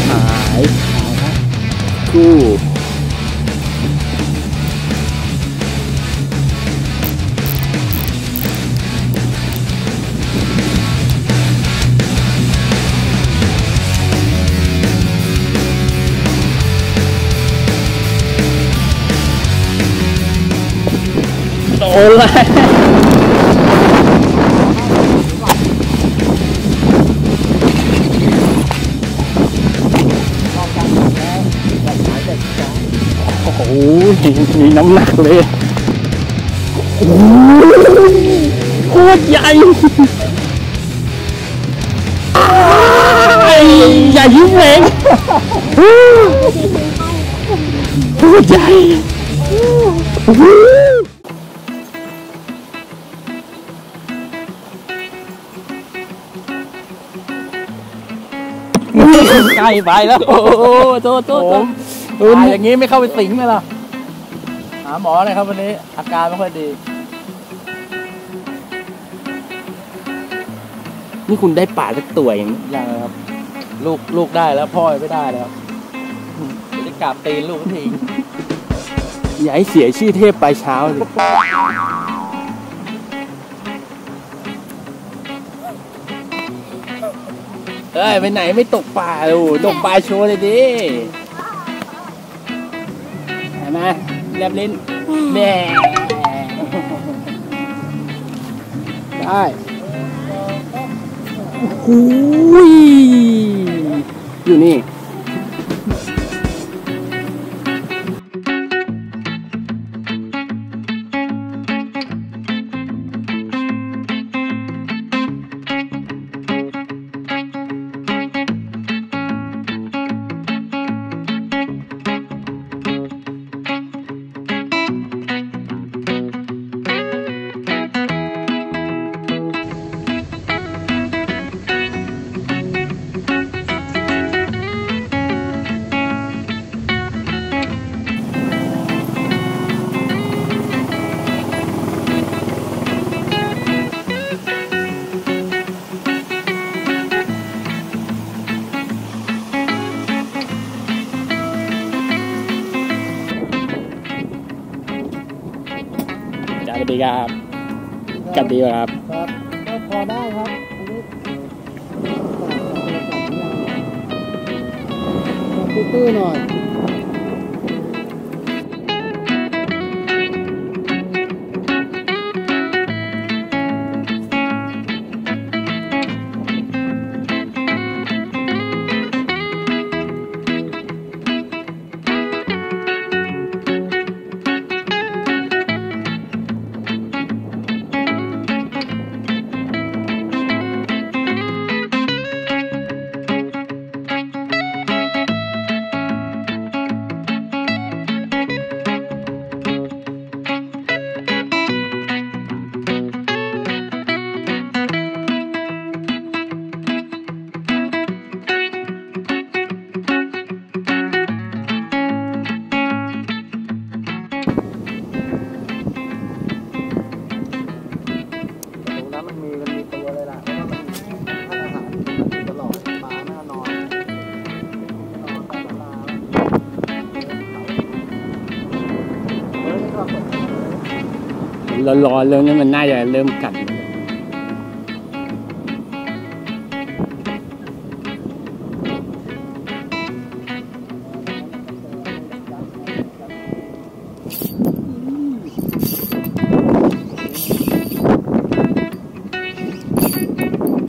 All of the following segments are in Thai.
หายกู้โตเลยโอ้โหมีน้ำหนักเลยโอ้โหโคตรใหญ่ใหญ่ยิ่งเล็กโคตรใหญ่ใกล้ไปแล้วโอ้โหโทษอย่างนี้ไม่เข้าไปสิงเลยล่ะหาหมอเลยครับวันนี้อาการไม่ค่อยดีนี่คุณได้ป่าสักตัวอย่างครับลูกได้แล้วพ่อไม่ได้แล้วจะกราบตีนลูกทีอย่าให้เสียชื่อเทพไปเช้าเลยไปไหนไม่ตกปลาลูกตกปลาโชว์เลยดิเห็นไหมแลบลิ้นแน่ได้โอ้ยอยู่นี่สวัสดีครับกันดีครับก็พอได้ครับตื้อๆหน่อยร้อนๆเริ่มนี่มันน่าจะเริ่มกัด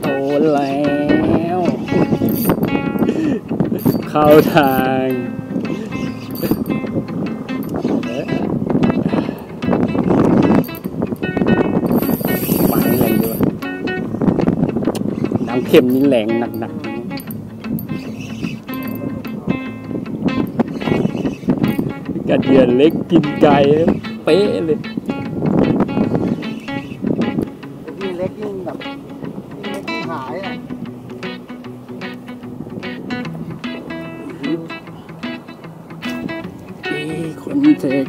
โตแล้วเข้าทาง เข็มนี่แรงหนักๆกระเดียนเล็กกินไก่เป๊ะเลยยิ่งเล็กยิ่งแบบยิ่งเล็กยิ่งหายอ่ะคนเทค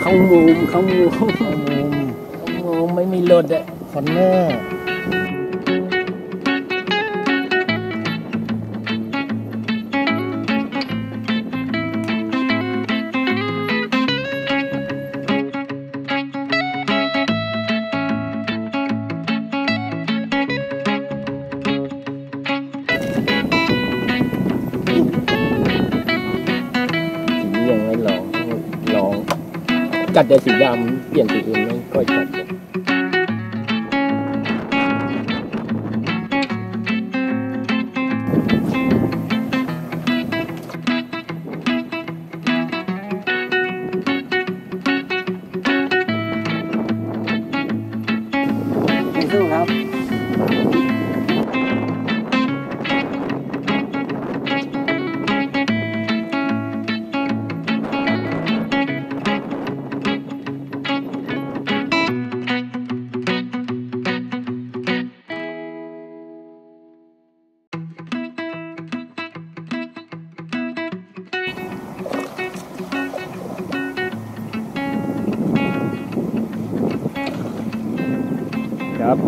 เข้ามุมไม่มีรถอ่ะคอนเนอร์ยังไม่ลองกัดแต่สีดำเปลี่ยนสีอื่นไม่ค่อยกัดไม่สู้ครับครับ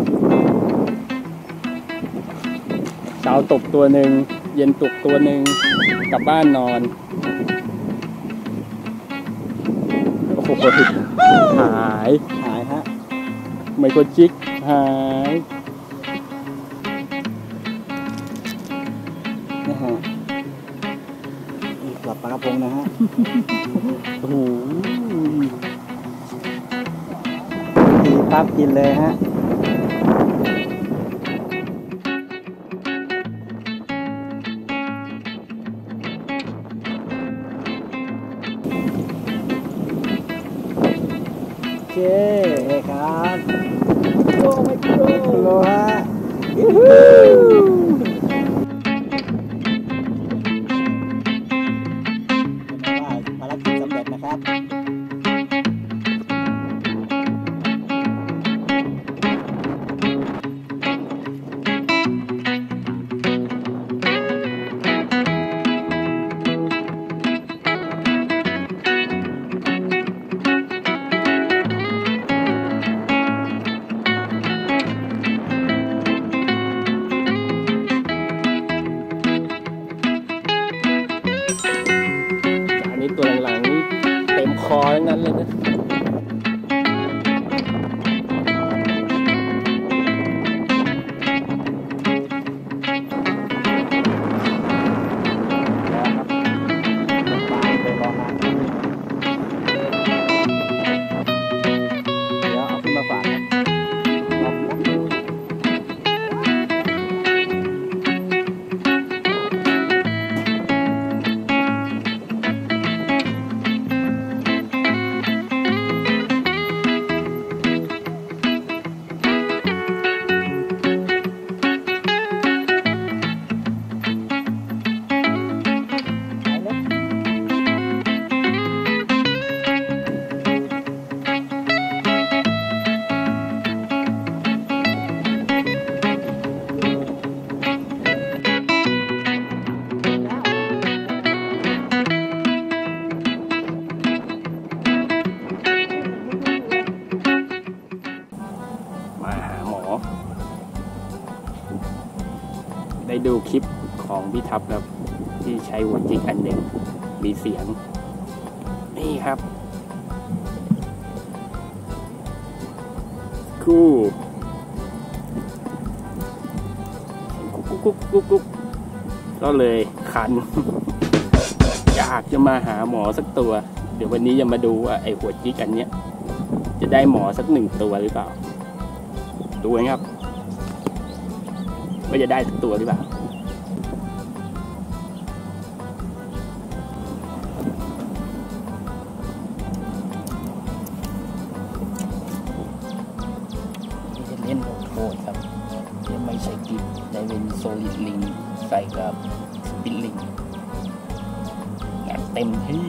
เช้าตกตัวหนึ่งเย็นตกตัวหนึ่งกลับบ้านนอนโอ้โหหายฮะไมโครจิกหายนี่ฮะกลับปลากระพงนะฮะโอ้โหตีปั๊บกินเลยฮะโอเคครับโอ้ไม่โลฮะยูฮูภารกิจสำเร็จนะครับ ค ได้ดูคลิปของพี่ทัพครับที่ใช้หัวจิกอันหนึ่งมีเสียงนี่ครับคู่กุ๊กก็เลยคัน อยากจะมาหาหมอสักตัวเดี๋ยววันนี้จะมาดูว่าไอหัวจิกอันเนี้ยจะได้หมอสัก1 ตัวหรือเปล่าดูครับว่าจะได้สักตัวหรือเปล่าเล่นโหดครับยังไม่ใช่กินได้เป็นโซลิดลิงใส่กับสปินลิงงานเต็มที่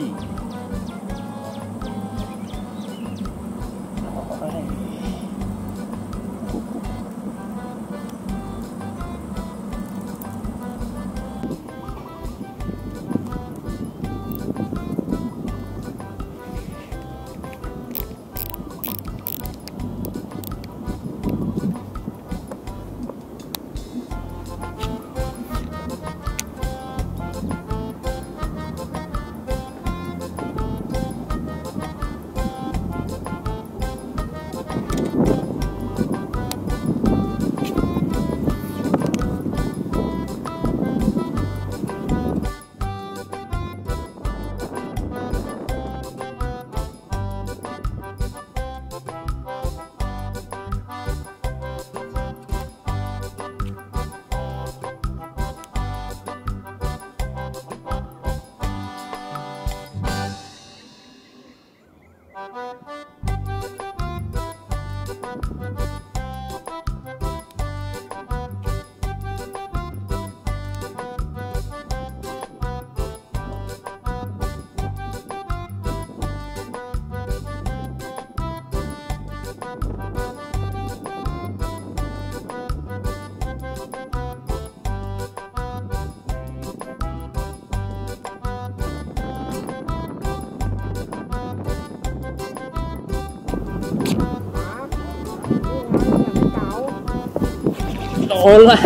โอ้เลย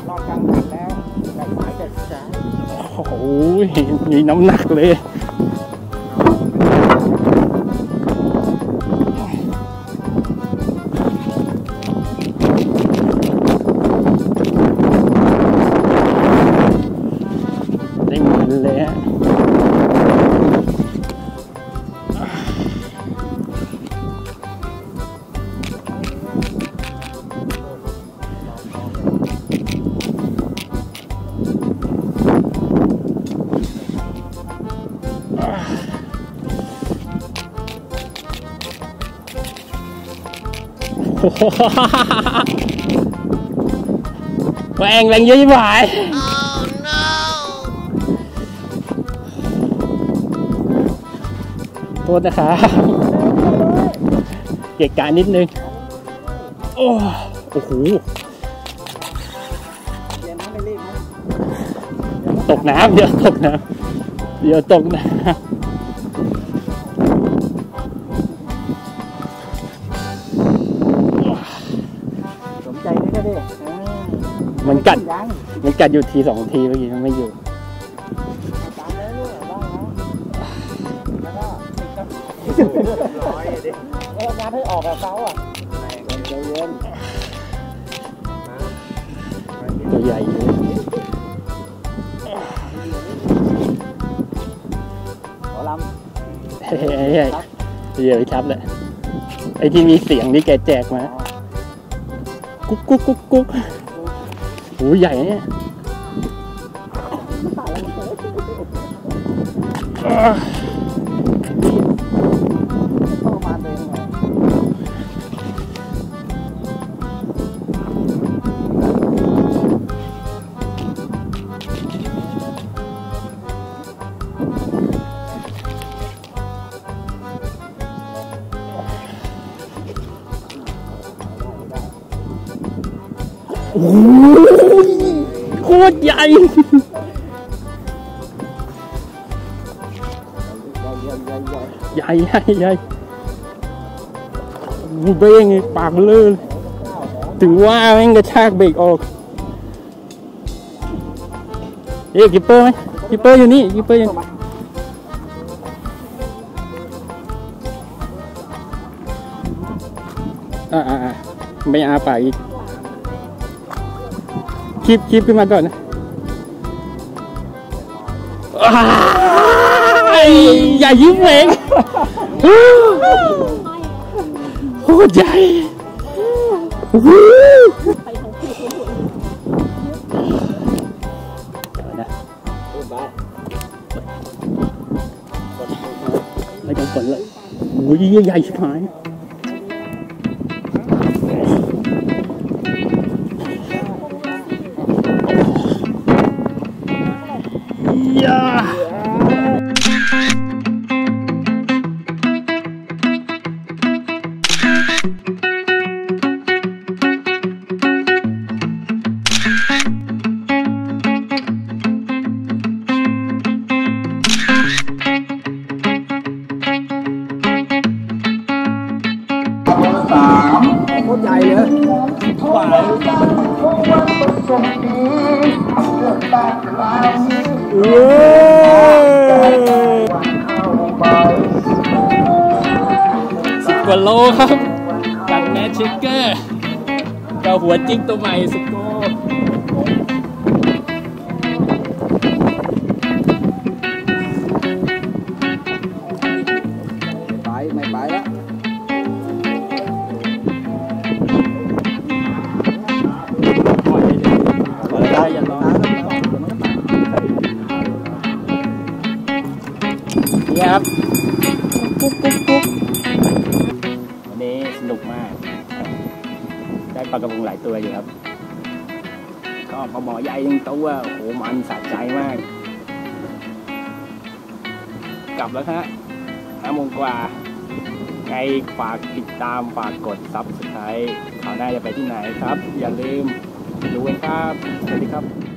รอดกลางคันแล้วแต่หมายแต่ช้าโอ้โหมีน้ำหนักเลยได้หมดเลยฮะแรงเยอะยิ่งหวายโทษนะครับเกะกะนิดนึงโอ้โหตกน้ำเดี๋ยวตกน้ำเดี๋ยวตกน้ำมันกัดอยู่ที2 ทีเมื่อกี้มันไม่อยู่งานให้ออกแบบเขาอ่ะตัวใหญ่เลยหัวลำเดี๋ยวครับเลยไอ้ที่มีเสียงที่แกแจกมากุ๊กโอ้ใหญ่เนี่ยโอ้ยโคตรใหญ่ใหญ่ เบ้งปากเลยถึงว่าแม่งกระชากเบรกออกกิปเปอร์ไหมกิปเปอร์อยู่นี่กิปเปอร์อยู่ไม่อาปากอีกคลิปขึ้นมาก่อนนะอย่ายิ้มเองโคตรใหญ่ไม่ต้องฝนเลยโอ้ยใหญ่ชิบหายโคตรใหญ่เลยหวาน10 กว่าโลครับกับแมชเชคเกอร์กับหัวจิ๊กตัวใหม่สโกไม่ไปแล้วนี่ครับกุ๊กวันนี้สนุกมากได้ปลากระพงหลายตัวอยู่ครับก็ปลาหมอใหญ่ยังตัวโอ้โหมันสะใจมากกลับแล้วฮะ5 โมงกว่าไงฝากติดตามฝากกดซับสไครบ์คราวหน้าจะไปที่ไหนครับอย่าลืมดูกันครับสวัสดีครับ